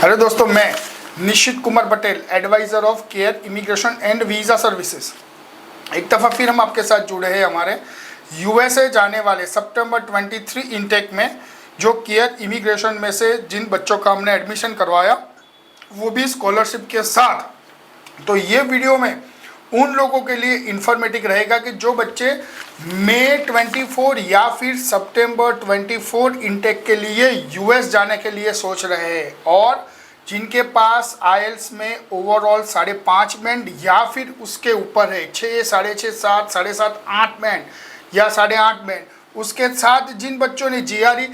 Hello दोस्तों, मैं Nishchit Kumar Patel, adviser of care immigration and visa services. एक दफ़ा फिर हम आपके साथ जुड़े हैं हमारे यूएसए जाने वाले सितंबर 23 इनटेक में, जो केयर इमिग्रेशन में से जिन बच्चों का हमने एडमिशन करवाया वो भी स्कॉलरशिप के साथ। तो ये वीडियो में उन लोगों के लिए इंफॉर्मेटिव रहेगा कि जो बच्चे मई 24 या फिर सितंबर 24 इनटेक के लिए यूएस जाने के लिए सोच रहे हैं और जिनके पास आईएलटीएस में ओवरऑल 5.5 बैंड या फिर उसके ऊपर है, 6, 6.5, 7, 7.5, 8 बैंड या 8.5 बैंड, उसके साथ जिन बच्चों ने जीआरई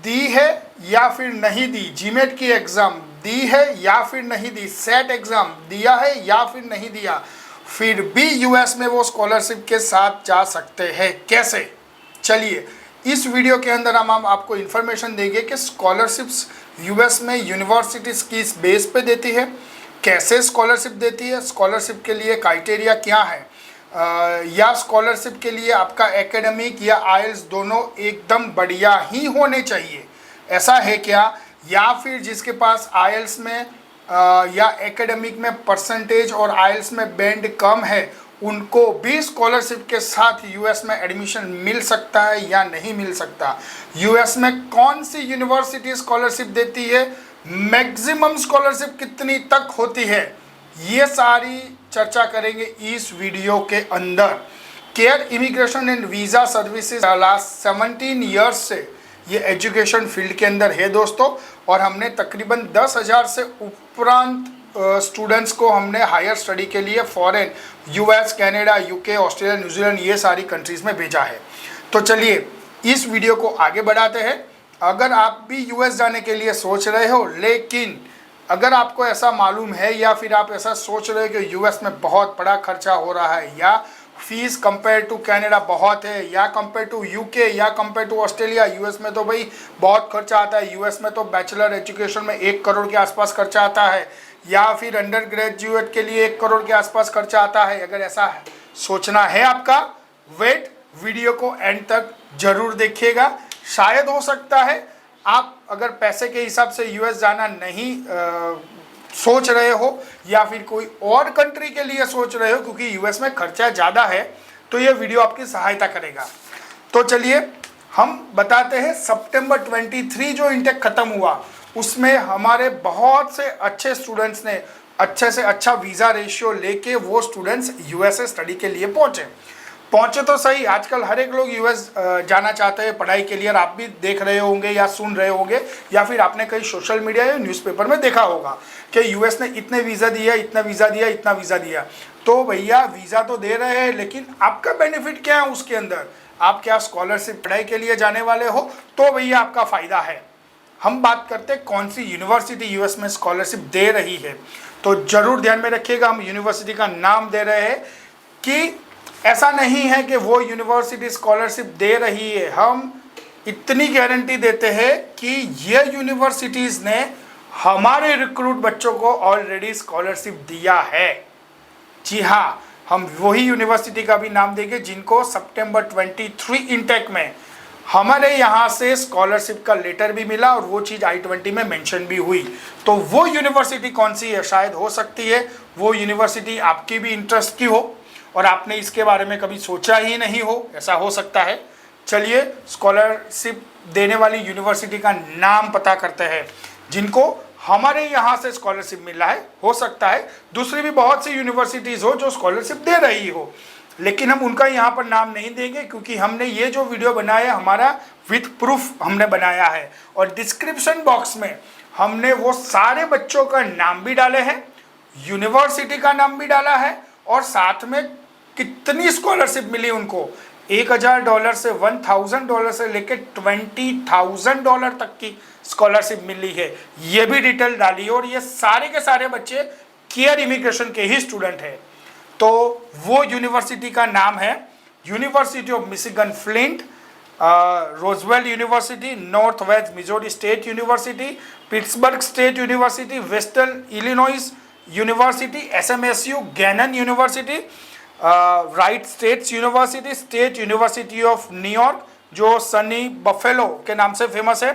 दी है या फिर नहीं दी, जीमेट की एग्ज़ाम दी है या फिर नहीं दी, सेट एग्ज़ाम दिया है या फिर नहीं दिया, फिर भी यूएस में वो स्कॉलरशिप के साथ जा सकते हैं। कैसे? चलिए इस वीडियो के अंदर हम आपको इन्फॉर्मेशन देंगे कि स्कॉलरशिप्स यूएस में यूनिवर्सिटीज़ किस बेस पे देती है, कैसे स्कॉलरशिप देती है, स्कॉलरशिप के लिए क्राइटेरिया क्या है, या स्कॉलरशिप के लिए आपका एकेडमिक या आईएलटीएस दोनों एकदम बढ़िया ही होने चाहिए, ऐसा है क्या? या फिर जिसके पास आईएलटीएस में या एकेडमिक में परसेंटेज और आईएलटीएस में बैंड कम है, उनको भी स्कॉलरशिप के साथ यूएस में एडमिशन मिल सकता है या नहीं मिल सकता? यूएस में कौन सी यूनिवर्सिटी स्कॉलरशिप देती है, मैक्सिमम स्कॉलरशिप कितनी तक होती है, ये सारी चर्चा करेंगे इस वीडियो के अंदर। Care immigration and visa services last 17 years से ये एजुकेशन फील्ड के अंदर है दोस्तों, और हमने तकरीबन 10,000 से उपरांत स्टूडेंट्स को हमने हायर स्टडी के लिए foreign, US, Canada, UK, Australia, New Zealand, ये सारी कंट्रीज़ में भेजा है। तो चलिए इस वीडियो को आगे बढ़ाते हैं। अगर आप भी यूएस जाने के लिए सोच रहे हो, लेकिन अगर आपको ऐसा मालूम है या फिर आप ऐसा सोच रहे हो कि यूएस में बहुत बड़ा खर्चा हो रहा है, या फीस कंपेयर टू कनाडा बहुत है, या कंपेयर टू यूके, या कंपेयर टू ऑस्ट्रेलिया, यूएस में तो भाई बहुत खर्चा आता है, यूएस में तो बैचलर एजुकेशन में 1 करोड़ के आसपास खर्चा आता है, या फिर अंडर ग्रेजुएट के लिए 1 करोड़ के आसपास खर्चा आता है। अगर ऐसा सोचना है आपका, वेट, वीडियो को एंड तक जरूर देखिएगा। शायद हो सकता है आप अगर पैसे के हिसाब से यूएस जाना नहीं सोच रहे हो, या फिर कोई और कंट्री के लिए सोच रहे हो, क्योंकि यूएस में खर्चा ज़्यादा है, तो ये वीडियो आपकी सहायता करेगा। तो चलिए हम बताते हैं, सितंबर 23 जो इंटेक ख़त्म हुआ उसमें हमारे बहुत से अच्छे स्टूडेंट्स ने अच्छे से अच्छा वीज़ा रेशियो लेके वो स्टूडेंट्स यूएसए स्टडी के लिए पहुँचे तो सही। आजकल हर एक लोग यूएस जाना चाहते हैं पढ़ाई के लिए, और आप भी देख रहे होंगे या सुन रहे होंगे, या फिर आपने कहीं सोशल मीडिया या न्यूज़पेपर में देखा होगा कि यूएस ने इतने वीज़ा दिया, इतना वीज़ा दिया, इतना वीज़ा दिया। तो भैया वीज़ा तो दे रहे हैं, लेकिन आपका बेनिफिट क्या है उसके अंदर? आप क्या स्कॉलरशिप पढ़ाई के लिए जाने वाले हो? तो भैया आपका फ़ायदा है। हम बात करते हैं कौन सी यूनिवर्सिटी यूएस में स्कॉलरशिप दे रही है, तो ज़रूर ध्यान में रखिएगा। हम यूनिवर्सिटी का नाम दे रहे हैं कि ऐसा नहीं है कि वो यूनिवर्सिटी स्कॉलरशिप दे रही है। हम इतनी गारंटी देते हैं कि ये यूनिवर्सिटीज़ ने हमारे रिक्रूट बच्चों को ऑलरेडी स्कॉलरशिप दिया है। जी हाँ, हम वही यूनिवर्सिटी का भी नाम देंगे जिनको सितंबर 23 इनटेक में हमारे यहाँ से स्कॉलरशिप का लेटर भी मिला, और वो चीज़ I-20 में मेंशन भी हुई। तो वो यूनिवर्सिटी कौन सी है? शायद हो सकती है वो यूनिवर्सिटी आपकी भी इंटरेस्ट की हो और आपने इसके बारे में कभी सोचा ही नहीं हो, ऐसा हो सकता है। चलिए स्कॉलरशिप देने वाली यूनिवर्सिटी का नाम पता करते हैं जिनको हमारे यहाँ से स्कॉलरशिप मिला है। हो सकता है दूसरी भी बहुत सी यूनिवर्सिटीज़ हो जो स्कॉलरशिप दे रही हो, लेकिन हम उनका यहाँ पर नाम नहीं देंगे, क्योंकि हमने ये जो वीडियो बनाया हमारा विथ प्रूफ हमने बनाया है, और डिस्क्रिप्शन बॉक्स में हमने वो सारे बच्चों का नाम भी डाले हैं, यूनिवर्सिटी का नाम भी डाला है, और साथ में कितनी स्कॉलरशिप मिली उनको, $1,000 से $1,000 से लेकर $20,000 तक की स्कॉलरशिप मिली है, ये भी डिटेल डाली है। और ये सारे के सारे बच्चे केयर इमिग्रेशन के ही स्टूडेंट हैं। तो वो यूनिवर्सिटी का नाम है university of Michigan Flint, Roosevelt university, north waste Missouri state university, Pittsburg state university, western Illinois university, SMSU, Gannon university, Wright states university, state university of New York जो SUNY Buffalo के नाम से फेमस है,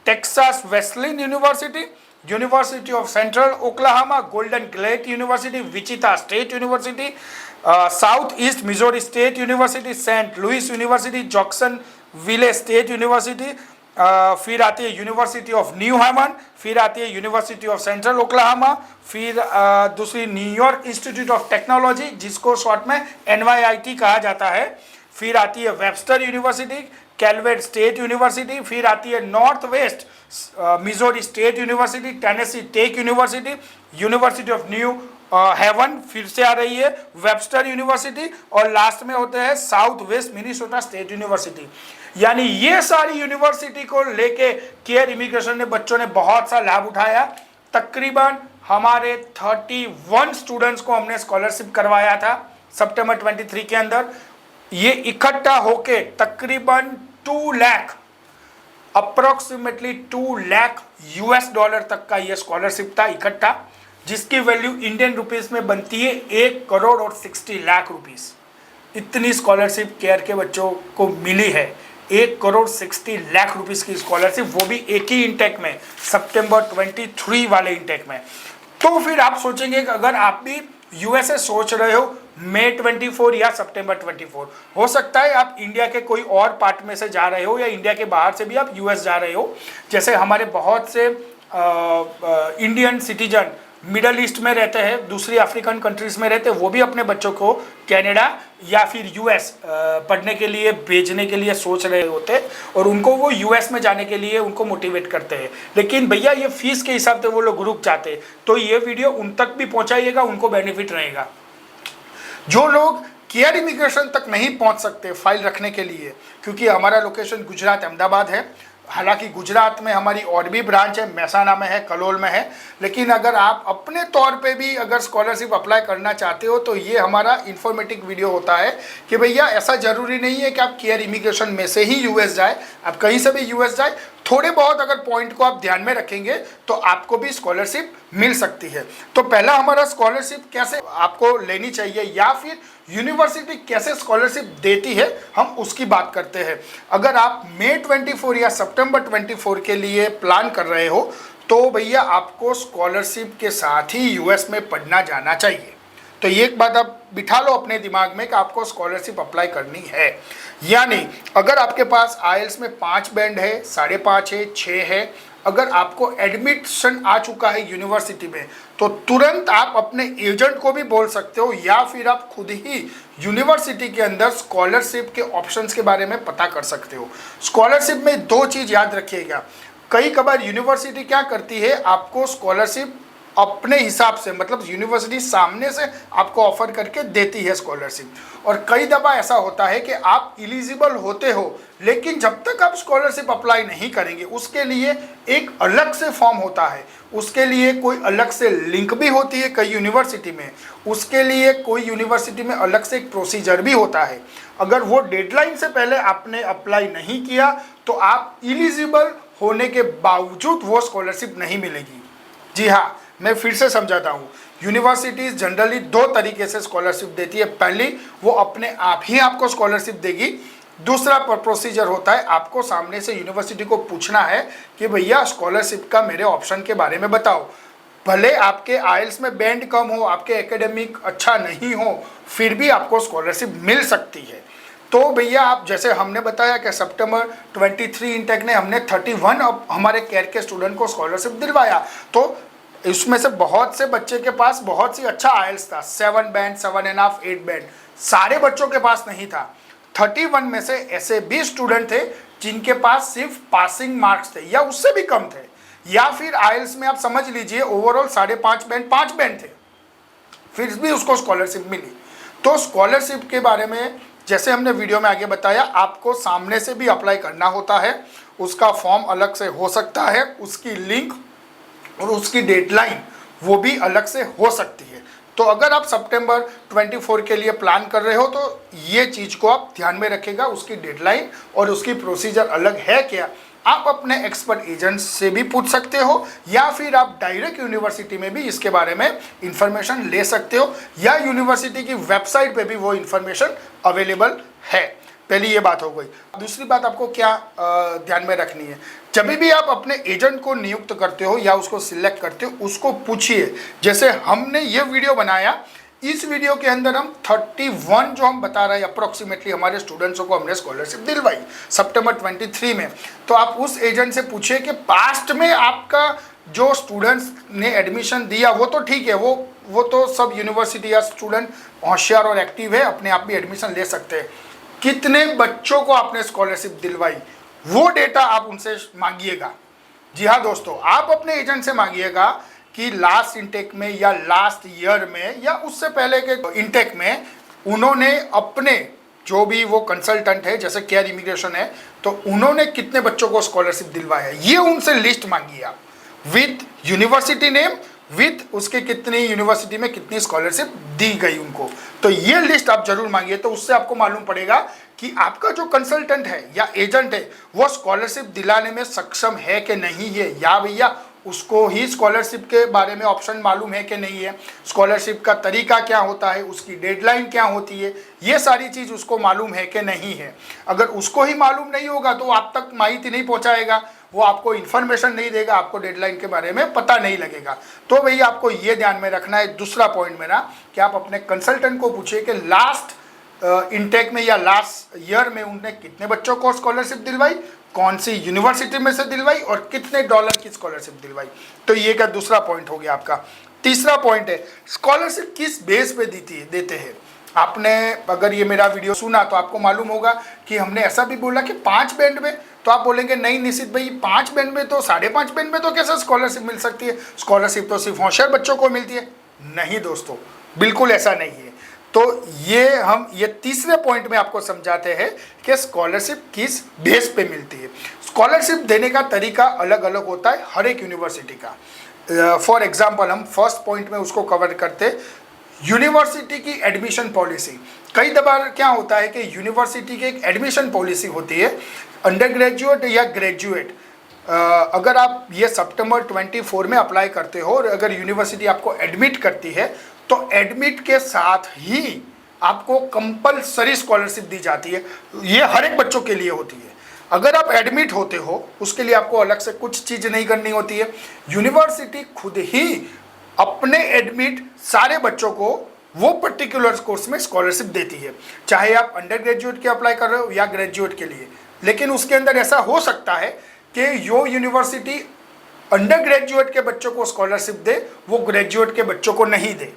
Texas Wesleyan university, university of central Oklahoma, Golden Gate university, Wichita state university, south east Missouri state university, Saint Louis university, Jacksonville state university, फिर आती है university of New Haven, फिर आती है यूनिवर्सिटी ऑफ सेंट्रल ओक्लाहोमा, फिर दूसरी New York Institute of Technology जिसको short में NYIT कहा जाता है, फिर आती है वेबस्टर यूनिवर्सिटी, कैलवेट स्टेट यूनिवर्सिटी, फिर आती है north west Missouri state University, Tennessee Tech University, university of New Haven फिर से आ रही है, वेबस्टर यूनिवर्सिटी, और लास्ट में होते हैं south west Minnesota state university. यानी ये सारी यूनिवर्सिटी को लेके केयर इमिग्रेशन ने बच्चों ने बहुत सा लाभ उठाया। तकरीबन हमारे 31 स्टूडेंट्स को हमने स्कॉलरशिप करवाया था सितंबर 23 के अंदर। ये इकट्ठा होके तकरीबन 2 लाख, अप्रोक्सीमेटली 2 लाख $US तक का ये स्कॉलरशिप था इकट्ठा, जिसकी वैल्यू इंडियन रुपीस में बनती है 1 करोड़ और 60 लाख रुपीस। इतनी स्कॉलरशिप केयर के बच्चों को मिली है, 1 करोड़ 60 लाख रुपीस की स्कॉलरशिप, वो भी एक ही इंटेक में, सितंबर 23 वाले इंटेक में। तो फिर आप सोचेंगे कि अगर आप भी यूएसए सोच रहे हो मई 24 या सितंबर 24, हो सकता है आप इंडिया के कोई और पार्ट में से जा रहे हो या इंडिया के बाहर से भी आप यूएस जा रहे हो। जैसे हमारे बहुत से इंडियन सिटीजन मिडल ईस्ट में रहते हैं, दूसरी अफ्रीकन कंट्रीज में रहते हैं, वो भी अपने बच्चों को कनाडा या फिर यूएस पढ़ने के लिए भेजने के लिए सोच रहे होते हैं, और उनको वो यूएस में जाने के लिए उनको मोटिवेट करते हैं। लेकिन भैया ये फीस के हिसाब से वो लोग रुक जाते हैं, तो ये वीडियो उन तक भी पहुंचाइएगा, उनको बेनिफिट रहेगा। जो लोग केयर इमिग्रेशन तक नहीं पहुंच सकते फाइल रखने के लिए, क्योंकि हमारा लोकेशन गुजरात अहमदाबाद है, हालांकि गुजरात में हमारी और भी ब्रांच है, महसाना में है, कलोल में है, लेकिन अगर आप अपने तौर पे भी अगर स्कॉलरशिप अप्लाई करना चाहते हो तो ये हमारा इन्फॉर्मेटिव वीडियो होता है कि भैया ऐसा ज़रूरी नहीं है कि आप केयर इमिग्रेशन में से ही यूएस जाए, आप कहीं से भी यूएस जाए, थोड़े बहुत अगर पॉइंट को आप ध्यान में रखेंगे तो आपको भी स्कॉलरशिप मिल सकती है। तो पहला हमारा स्कॉलरशिप कैसे आपको लेनी चाहिए या फिर यूनिवर्सिटी कैसे स्कॉलरशिप देती है, हम उसकी बात करते हैं। अगर आप मई 24 या सितंबर 24 के लिए प्लान कर रहे हो तो भैया आपको स्कॉलरशिप के साथ ही यूएस में पढ़ना जाना चाहिए। तो ये एक बात आप बिठा लो अपने दिमाग में कि आपको स्कॉलरशिप अप्लाई करनी है। यानी अगर आपके पास आईएलटीएस में 5 बैंड है, 5.5 है, 6 है, अगर आपको एडमिशन आ चुका है यूनिवर्सिटी में तो तुरंत आप अपने एजेंट को भी बोल सकते हो या फिर आप खुद ही यूनिवर्सिटी के अंदर स्कॉलरशिप के ऑप्शंस के बारे में पता कर सकते हो। स्कॉलरशिप में 2 चीज़ याद रखिएगा, कई कबार यूनिवर्सिटी क्या करती है, आपको स्कॉलरशिप अपने हिसाब से, मतलब यूनिवर्सिटी सामने से आपको ऑफर करके देती है स्कॉलरशिप, और कई दफ़ा ऐसा होता है कि आप एलिजिबल होते हो लेकिन जब तक आप स्कॉलरशिप अप्लाई नहीं करेंगे उसके लिए एक अलग से फॉर्म होता है, उसके लिए कोई अलग से लिंक भी होती है कई यूनिवर्सिटी में, उसके लिए कोई यूनिवर्सिटी में अलग से एक प्रोसीजर भी होता है। अगर वो डेडलाइन से पहले आपने अप्लाई नहीं किया तो आप एलिजिबल होने के बावजूद वो स्कॉलरशिप नहीं मिलेगी। जी हाँ, मैं फिर से समझाता हूँ, यूनिवर्सिटीज़ जनरली 2 तरीके से स्कॉलरशिप देती है। पहली, वो अपने आप ही आपको स्कॉलरशिप देगी। दूसरा प्रोसीजर होता है, आपको सामने से यूनिवर्सिटी को पूछना है कि भैया स्कॉलरशिप का मेरे ऑप्शन के बारे में बताओ। भले आपके आईएलटीएस में बैंड कम हो, आपके एकेडमिक अच्छा नहीं हो, फिर भी आपको स्कॉलरशिप मिल सकती है। तो भैया आप जैसे हमने बताया कि सितंबर 23 इंटेक ने हमने 31 हमारे केयर के स्टूडेंट को स्कॉलरशिप दिलवाया, तो इसमें से बहुत से बच्चे के पास बहुत सी अच्छा आईएलटीएस था, 7 बैंड, 7.5, 8 बैंड, सारे बच्चों के पास नहीं था। 31 में से ऐसे भी स्टूडेंट थे जिनके पास सिर्फ पासिंग मार्क्स थे या उससे भी कम थे, या फिर आईएलटीएस में आप समझ लीजिए ओवरऑल 5.5 बैंड, 5 बैंड थे, फिर भी उसको स्कॉलरशिप मिली। तो स्कॉलरशिप के बारे में जैसे हमने वीडियो में आगे बताया, आपको सामने से भी अप्लाई करना होता है, उसका फॉर्म अलग से हो सकता है, उसकी लिंक और उसकी डेडलाइन वो भी अलग से हो सकती है। तो अगर आप सितंबर 24 के लिए प्लान कर रहे हो तो ये चीज़ को आप ध्यान में रखिएगा, उसकी डेडलाइन और उसकी प्रोसीजर अलग है क्या। आप अपने एक्सपर्ट एजेंट से भी पूछ सकते हो या फिर आप डायरेक्ट यूनिवर्सिटी में भी इसके बारे में इंफॉर्मेशन ले सकते हो, या यूनिवर्सिटी की वेबसाइट पे भी वो इंफॉर्मेशन अवेलेबल है। पहली ये बात हो गई। दूसरी बात आपको क्या ध्यान में रखनी है, जब भी आप अपने एजेंट को नियुक्त करते हो या उसको सिलेक्ट करते हो, उसको पूछिए। जैसे हमने ये वीडियो बनाया, इस वीडियो के अंदर हम 31 जो हम बता रहे हैं अप्रोक्सीमेटली हमारे स्टूडेंट्सों को हमने स्कॉलरशिप दिलवाई सितंबर 23 में। तो आप उस एजेंट से पूछिए कि पास्ट में आपका जो स्टूडेंट्स ने एडमिशन दिया वो तो ठीक है, वो तो सब यूनिवर्सिटी या स्टूडेंट होशियार और एक्टिव है, अपने आप भी एडमिशन ले सकते हैं। कितने बच्चों को आपने स्कॉलरशिप दिलवाई, वो डेटा आप उनसे मांगिएगा। जी हाँ दोस्तों, आप अपने एजेंट से मांगिएगा कि लास्ट इनटेक में या लास्ट ईयर में या उससे पहले के इनटेक में उन्होंने अपने जो भी वो कंसल्टेंट है, जैसे केयर इमिग्रेशन है, तो उन्होंने कितने बच्चों को स्कॉलरशिप दिलवाया, ये उनसे लिस्ट मांगिए आप, विद यूनिवर्सिटी नेम, विद उसके कितनी यूनिवर्सिटी में कितनी स्कॉलरशिप दी गई उनको। तो ये लिस्ट आप जरूर मांगिए, तो उससे आपको मालूम पड़ेगा कि आपका जो कंसल्टेंट है या एजेंट है वो स्कॉलरशिप दिलाने में सक्षम है कि नहीं है, या भैया उसको ही स्कॉलरशिप के बारे में ऑप्शन मालूम है कि नहीं है, स्कॉलरशिप का तरीका क्या होता है, उसकी डेडलाइन क्या होती है, ये सारी चीज़ उसको मालूम है कि नहीं है। अगर उसको ही मालूम नहीं होगा तो आप तक माहिती नहीं पहुंचाएगा, वो आपको इन्फॉर्मेशन नहीं देगा, आपको डेडलाइन के बारे में पता नहीं लगेगा। तो भैया आपको ये ध्यान में रखना है। दूसरा पॉइंट मेरा कि आप अपने कंसल्टेंट को पूछिए कि लास्ट इनटेक में या लास्ट ईयर में उन्होंने कितने बच्चों को स्कॉलरशिप दिलवाई, कौन सी यूनिवर्सिटी में से दिलवाई और कितने डॉलर की स्कॉलरशिप दिलवाई। तो ये का दूसरा पॉइंट हो गया आपका। तीसरा पॉइंट है स्कॉलरशिप किस बेस पे देते हैं। आपने अगर ये मेरा वीडियो सुना तो आपको मालूम होगा कि हमने ऐसा भी बोला कि 5 बैंड में, तो आप बोलेंगे नहीं निश्चित भाई 5 बैंड में तो 5.5 बैंड में तो कैसे स्कॉलरशिप मिल सकती है, स्कॉलरशिप तो सिर्फ होशियार बच्चों को मिलती है। नहीं दोस्तों, बिल्कुल ऐसा नहीं है। तो ये तीसरे पॉइंट में आपको समझाते हैं कि स्कॉलरशिप किस बेस पे मिलती है। स्कॉलरशिप देने का तरीका अलग अलग होता है हर एक यूनिवर्सिटी का। फॉर एग्जांपल हम फर्स्ट पॉइंट में उसको कवर करते, यूनिवर्सिटी की एडमिशन पॉलिसी। कई बार क्या होता है कि यूनिवर्सिटी की एक एडमिशन पॉलिसी होती है, अंडर ग्रेजुएट या ग्रेजुएट। अगर आप ये सितंबर 24 में अप्लाई करते हो और अगर यूनिवर्सिटी आपको एडमिट करती है तो एडमिट के साथ ही आपको कंपलसरी स्कॉलरशिप दी जाती है। ये हर एक बच्चों के लिए होती है। अगर आप एडमिट होते हो उसके लिए आपको अलग से कुछ चीज़ नहीं करनी होती है, यूनिवर्सिटी खुद ही अपने एडमिट सारे बच्चों को वो पर्टिकुलर कोर्स में स्कॉलरशिप देती है, चाहे आप अंडर ग्रेजुएट के अप्लाई कर रहे हो या ग्रेजुएट के लिए। लेकिन उसके अंदर ऐसा हो सकता है कि यो यूनिवर्सिटी अंडर ग्रेजुएट के बच्चों को स्कॉलरशिप दे, वो ग्रेजुएट के बच्चों को नहीं दे।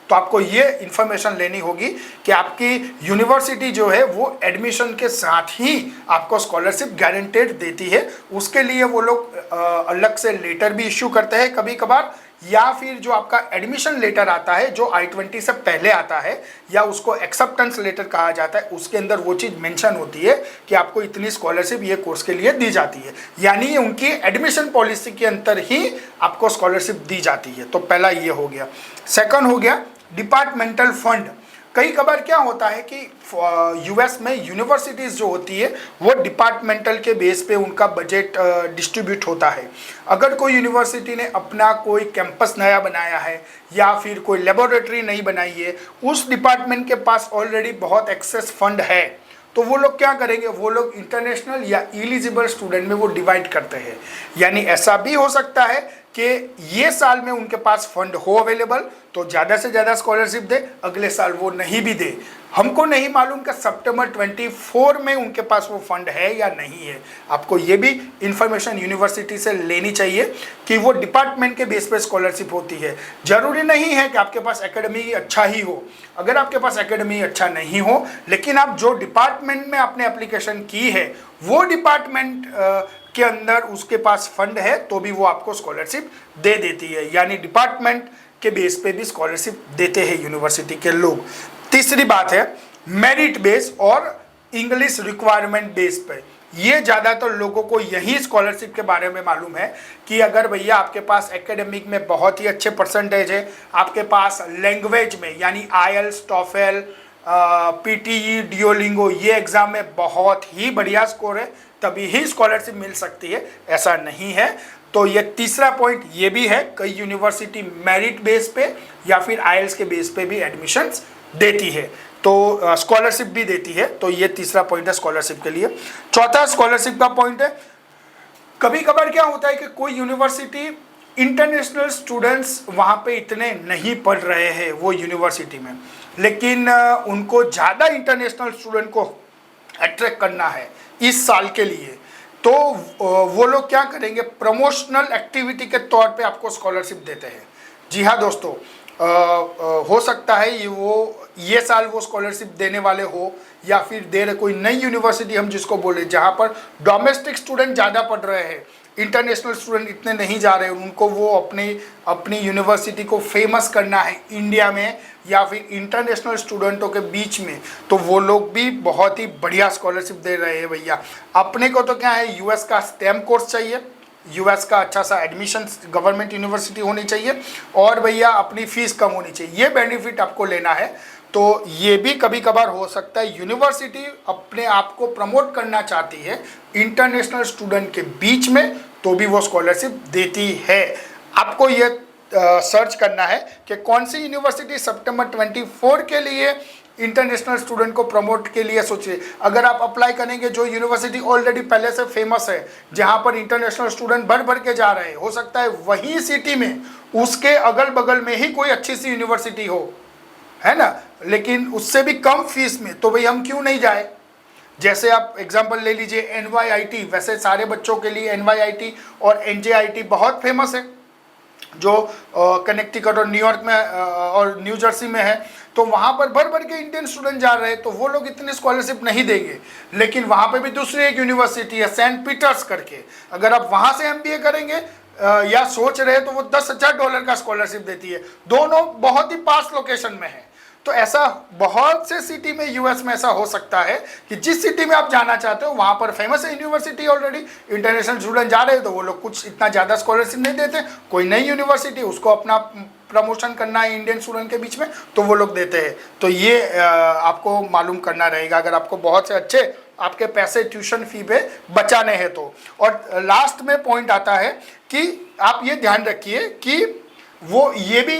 तो आपको ये इन्फॉर्मेशन लेनी होगी कि आपकी यूनिवर्सिटी जो है वो एडमिशन के साथ ही आपको स्कॉलरशिप गारंटेड देती है। उसके लिए वो लोग अलग से लेटर भी इश्यू करते हैं कभी कभार, या फिर जो आपका एडमिशन लेटर आता है जो I-20 से पहले आता है या उसको एक्सेप्टेंस लेटर कहा जाता है, उसके अंदर वो चीज़ मेंशन होती है कि आपको इतनी स्कॉलरशिप ये कोर्स के लिए दी जाती है। यानी ये उनकी एडमिशन पॉलिसी के अंदर ही आपको स्कॉलरशिप दी जाती है। तो पहला ये हो गया। सेकंड हो गया डिपार्टमेंटल फंड। कई कबार क्या होता है कि यूएस में यूनिवर्सिटीज़ जो होती है वो डिपार्टमेंटल के बेस पे उनका बजट डिस्ट्रीब्यूट होता है। अगर कोई यूनिवर्सिटी ने अपना कोई कैंपस नया बनाया है या फिर कोई लेबोरेटरी नहीं बनाई है, उस डिपार्टमेंट के पास ऑलरेडी बहुत एक्सेस फंड है, तो वो लोग क्या करेंगे, वो लोग इंटरनेशनल या एलिजिबल स्टूडेंट में वो डिवाइड करते हैं। यानी ऐसा भी हो सकता है कि ये साल में उनके पास फंड हो अवेलेबल तो ज़्यादा से ज़्यादा स्कॉलरशिप दे, अगले साल वो नहीं भी दे। हमको नहीं मालूम कि सितंबर 24 में उनके पास वो फंड है या नहीं है। आपको ये भी इंफॉर्मेशन यूनिवर्सिटी से लेनी चाहिए कि वो डिपार्टमेंट के बेस पे स्कॉलरशिप होती है। ज़रूरी नहीं है कि आपके पास एकेडमी अच्छा ही हो। अगर आपके पास एकेडमी अच्छा नहीं हो लेकिन आप जो डिपार्टमेंट में आपने एप्लीकेशन की है वो डिपार्टमेंट के अंदर उसके पास फंड है तो भी वो आपको स्कॉलरशिप दे देती है। यानी डिपार्टमेंट के बेस पे भी स्कॉलरशिप देते हैं यूनिवर्सिटी के लोग। तीसरी बात है मेरिट बेस और इंग्लिश रिक्वायरमेंट बेस पे। ये ज़्यादातर लोगों को यही स्कॉलरशिप के बारे में मालूम है कि अगर भैया आपके पास एकेडमिक में बहुत ही अच्छे परसेंटेज है, आपके पास लैंग्वेज में यानी आईएलटीएस, टॉफेल, पीटीई, डियोलिंगो ये एग्ज़ाम में बहुत ही बढ़िया स्कोर है, तभी ही स्कॉलरशिप मिल सकती है। ऐसा नहीं है। तो ये तीसरा पॉइंट ये भी है, कई यूनिवर्सिटी मेरिट बेस पे या फिर आईएलटीएस के बेस पे भी एडमिशन्स देती है। तो स्कॉलरशिप भी देती है। तो ये तीसरा पॉइंट है स्कॉलरशिप के लिए। चौथा स्कॉलरशिप का पॉइंट है, कभी कभार क्या होता है कि कोई यूनिवर्सिटी इंटरनेशनल स्टूडेंट्स वहाँ पे इतने नहीं पढ़ रहे हैं वो यूनिवर्सिटी में, लेकिन उनको ज़्यादा इंटरनेशनल स्टूडेंट को अट्रैक्ट करना है इस साल के लिए, तो वो लोग क्या करेंगे, प्रमोशनल एक्टिविटी के तौर पे आपको स्कॉलरशिप देते हैं। जी हाँ दोस्तों, हो सकता है ये साल वो स्कॉलरशिप देने वाले हो या फिर दे रहे कोई नई यूनिवर्सिटी हम जिसको बोले जहाँ पर डोमेस्टिक स्टूडेंट ज़्यादा पढ़ रहे हैं, इंटरनेशनल स्टूडेंट इतने नहीं जा रहे, उनको वो अपनी यूनिवर्सिटी को फेमस करना है इंडिया में या फिर इंटरनेशनल स्टूडेंटों के बीच में, तो वो लोग भी बहुत ही बढ़िया स्कॉलरशिप दे रहे हैं भैया। अपने को तो क्या है, यूएस का स्टेम कोर्स चाहिए, यूएस का अच्छा सा एडमिशन गवर्नमेंट यूनिवर्सिटी होनी चाहिए और भैया अपनी फीस कम होनी चाहिए, ये बेनिफिट आपको लेना है। तो ये भी कभी कभार हो सकता है यूनिवर्सिटी अपने आप को प्रमोट करना चाहती है इंटरनेशनल स्टूडेंट के बीच में, तो भी वो स्कॉलरशिप देती है। आपको ये सर्च करना है कि कौन सी यूनिवर्सिटी सितंबर 24 के लिए इंटरनेशनल स्टूडेंट को प्रमोट के लिए सोचिए। अगर आप अप्लाई करेंगे जो यूनिवर्सिटी ऑलरेडी पहले से फेमस है, जहां पर इंटरनेशनल स्टूडेंट भर भर के जा रहे हैं, हो सकता है वही सिटी में उसके अगल बगल में ही कोई अच्छी सी यूनिवर्सिटी हो, है ना, लेकिन उससे भी कम फीस में, तो भाई हम क्यों नहीं जाए। जैसे आप एग्जांपल ले लीजिए NYIT, वैसे सारे बच्चों के लिए NYIT और NJIT बहुत फेमस है, जो कनेक्टिकट और न्यूयॉर्क में और न्यू जर्सी में है, तो वहाँ पर भर भर के इंडियन स्टूडेंट जा रहे हैं, तो वो लोग इतनी स्कॉलरशिप नहीं देंगे। लेकिन वहाँ पे भी दूसरी एक यूनिवर्सिटी है सेंट पीटर्स करके, अगर आप वहाँ से MBA करेंगे या सोच रहे हैं तो वो $10,000 का स्कॉलरशिप देती है। दोनों बहुत ही पास लोकेशन में है। तो ऐसा बहुत से सिटी में यूएस में ऐसा हो सकता है कि जिस सिटी में आप जाना चाहते हो वहाँ पर फेमस है यूनिवर्सिटी, ऑलरेडी इंटरनेशनल स्टूडेंट जा रहे हैं, तो वो लोग कुछ इतना ज़्यादा स्कॉलरशिप नहीं देते। कोई नई यूनिवर्सिटी, उसको अपना प्रमोशन करना है इंडियन स्टूडेंट के बीच में, तो वो लोग देते हैं। तो ये आपको मालूम करना रहेगा अगर आपको बहुत से अच्छे आपके पैसे ट्यूशन फी पे बचाने हैं तो। और लास्ट में पॉइंट आता है कि आप ये ध्यान रखिए कि वो ये भी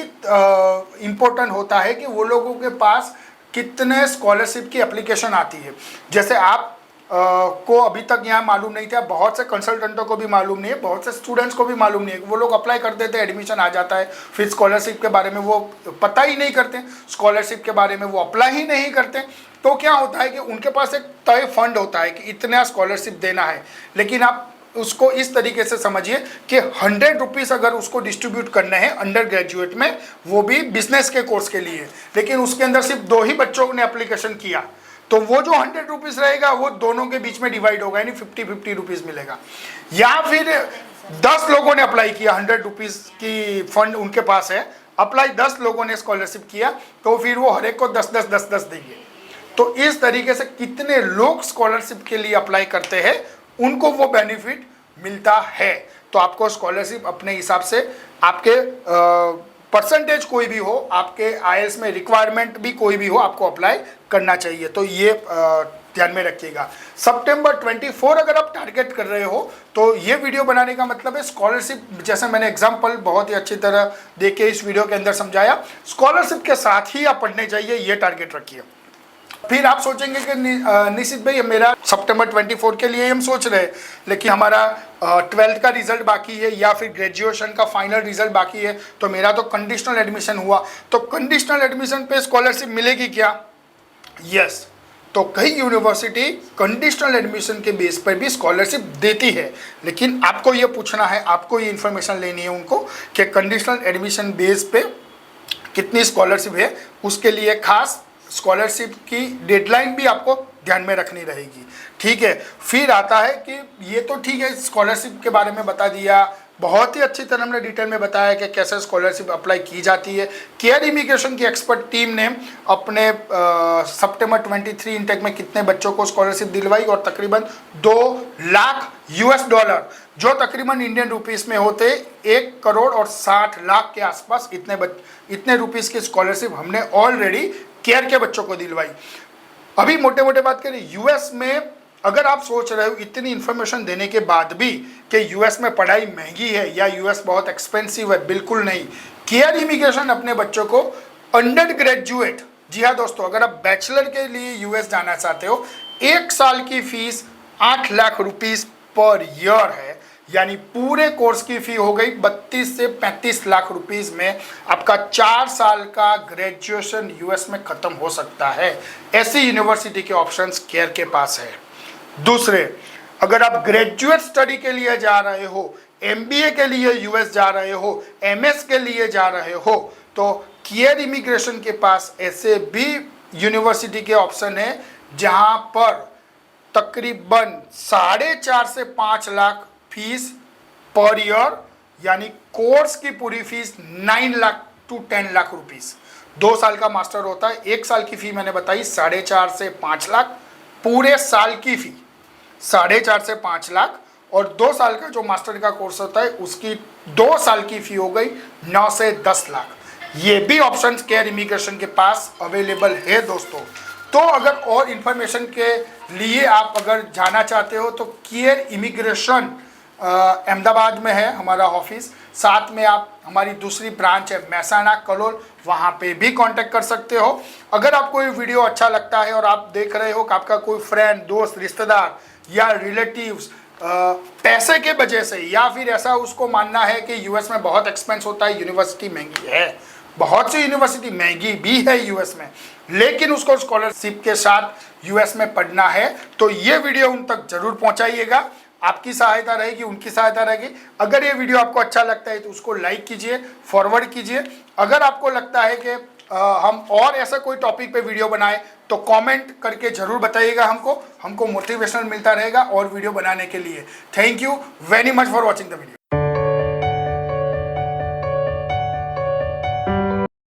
इम्पोर्टेंट होता है कि वो लोगों के पास कितने स्कॉलरशिप की एप्लीकेशन आती है। जैसे आप को अभी तक यहाँ मालूम नहीं था, बहुत से कंसल्टेंटों को भी मालूम नहीं है, बहुत से स्टूडेंट्स को भी मालूम नहीं है। वो लोग अप्लाई कर देते हैं, एडमिशन आ जाता है, फिर स्कॉलरशिप के बारे में वो पता ही नहीं करते, स्कॉलरशिप के बारे में वो अप्लाई ही नहीं करते। तो क्या होता है कि उनके पास एक तय फंड होता है कि इतना स्कॉलरशिप देना है, लेकिन आप उसको इस तरीके से समझिए कि 100 रुपीज़ अगर उसको डिस्ट्रीब्यूट करने हैं अंडर ग्रेजुएट में, वो भी बिजनेस के कोर्स के लिए, लेकिन उसके अंदर सिर्फ 2 ही बच्चों ने एप्लीकेशन किया, तो वो जो 100 रुपीज़ रहेगा वो दोनों के बीच में डिवाइड होगा, यानी 50-50 रुपीज़ मिलेगा। या फिर 10 लोगों ने अप्लाई किया, 100 रुपीज़ की फंड उनके पास है, अप्लाई 10 लोगों ने स्कॉलरशिप किया, तो फिर वो हर एक को 10-10 देंगे। तो इस तरीके से कितने लोग स्कॉलरशिप के लिए अप्लाई करते हैं उनको वो बेनिफिट मिलता है। तो आपको स्कॉलरशिप अपने हिसाब से, आपके परसेंटेज कोई भी हो, आपके IELTS में रिक्वायरमेंट भी कोई भी हो, आपको अप्लाई करना चाहिए। तो ये ध्यान में रखिएगा। सितंबर 24 अगर आप टारगेट कर रहे हो तो ये वीडियो बनाने का मतलब है स्कॉलरशिप, जैसे मैंने एग्जांपल बहुत ही अच्छी तरह देके इस वीडियो के अंदर समझाया, स्कॉलरशिप के साथ ही आप पढ़ने चाहिए, ये टारगेट रखिए। फिर आप सोचेंगे कि निश्चित भाई मेरा सितंबर 24 के लिए हम सोच रहे हैं, लेकिन हमारा 12th का रिजल्ट बाकी है या फिर ग्रेजुएशन का फाइनल रिजल्ट बाकी है, तो मेरा तो कंडीशनल एडमिशन हुआ, तो कंडीशनल एडमिशन पे स्कॉलरशिप मिलेगी क्या? यस। तो कई यूनिवर्सिटी कंडीशनल एडमिशन के बेस पर भी स्कॉलरशिप देती है, लेकिन आपको ये पूछना है, आपको ये इन्फॉर्मेशन लेनी है उनको कि कंडीशनल एडमिशन बेस पे कितनी स्कॉलरशिप है, उसके लिए खास स्कॉलरशिप की डेडलाइन भी आपको ध्यान में रखनी रहेगी। ठीक है, फिर आता है कि ये तो ठीक है, स्कॉलरशिप के बारे में बता दिया, बहुत ही अच्छी तरह हमने डिटेल में बताया कि कैसे स्कॉलरशिप अप्लाई की जाती है। केयर इमिग्रेशन की एक्सपर्ट टीम ने अपने सितंबर 23 इंटेक में कितने बच्चों को स्कॉलरशिप दिलवाई, और तकरीबन $2 लाख जो तकरीबन इंडियन रुपीस में होते 1,60,00,000 के आसपास, इतने रुपीस की स्कॉलरशिप हमने ऑलरेडी केयर के बच्चों को दिलवाई। अभी मोटे मोटे बात करें, यूएस में अगर आप सोच रहे हो इतनी इन्फॉर्मेशन देने के बाद भी कि यूएस में पढ़ाई महंगी है या यूएस बहुत एक्सपेंसिव है, बिल्कुल नहीं। केयर इमिग्रेशन अपने बच्चों को अंडर ग्रेजुएट जी हाँ दोस्तों, अगर आप बैचलर के लिए यूएस जाना चाहते हो, 1 साल की fees 8 lakh rupees per year है, यानी पूरे कोर्स की फी हो गई 32 से 35 लाख रुपीस में आपका 4 साल का ग्रेजुएशन यूएस में खत्म हो सकता है। ऐसी यूनिवर्सिटी के ऑप्शंस केयर के पास है। दूसरे, अगर आप ग्रेजुएट स्टडी के लिए जा रहे हो, एमबीए के लिए यूएस जा रहे हो, एमएस के लिए जा रहे हो, तो केयर इमिग्रेशन के पास ऐसे भी यूनिवर्सिटी के ऑप्शन है जहां पर तकरीबन 4.5 से 5 लाख फीस पर ईयर, यानी कोर्स की पूरी fees 9 lakh to 10 lakh rupees. 2 साल का मास्टर होता है, 1 साल की फी मैंने बताई 4.5 से 5 लाख, पूरे साल की फी 4.5 से 5 लाख, और 2 साल का जो मास्टर का कोर्स होता है उसकी 2 साल की फी हो गई 9 से 10 लाख। ये भी ऑप्शंस केयर इमिग्रेशन के पास अवेलेबल है दोस्तों। तो अगर और इन्फॉर्मेशन के लिए आप अगर जाना चाहते हो तो केयर इमिग्रेशन अहमदाबाद में है हमारा ऑफिस, साथ में आप हमारी दूसरी ब्रांच है महसाना कलोल, वहाँ पे भी कांटेक्ट कर सकते हो। अगर आपको ये वीडियो अच्छा लगता है और आप देख रहे हो कि आपका कोई फ्रेंड, दोस्त, रिश्तेदार या रिलेटिव्स पैसे के वजह से, या फिर ऐसा उसको मानना है कि यूएस में बहुत एक्सपेंस होता है, यूनिवर्सिटी महंगी है, बहुत सी यूनिवर्सिटी महंगी भी है यूएस में, लेकिन उसको स्कॉलरशिप के साथ यूएस में पढ़ना है, तो ये वीडियो उन तक जरूर पहुंचाइएगा। आपकी सहायता रहेगी, उनकी सहायता रहेगी। अगर ये वीडियो आपको अच्छा लगता है तो उसको लाइक कीजिए, फॉरवर्ड कीजिए। अगर आपको लगता है कि हम और ऐसा कोई टॉपिक पे वीडियो बनाएं तो कमेंट करके जरूर बताइएगा, हमको मोटिवेशनल मिलता रहेगा और वीडियो बनाने के लिए। Thank you very much for watching the video.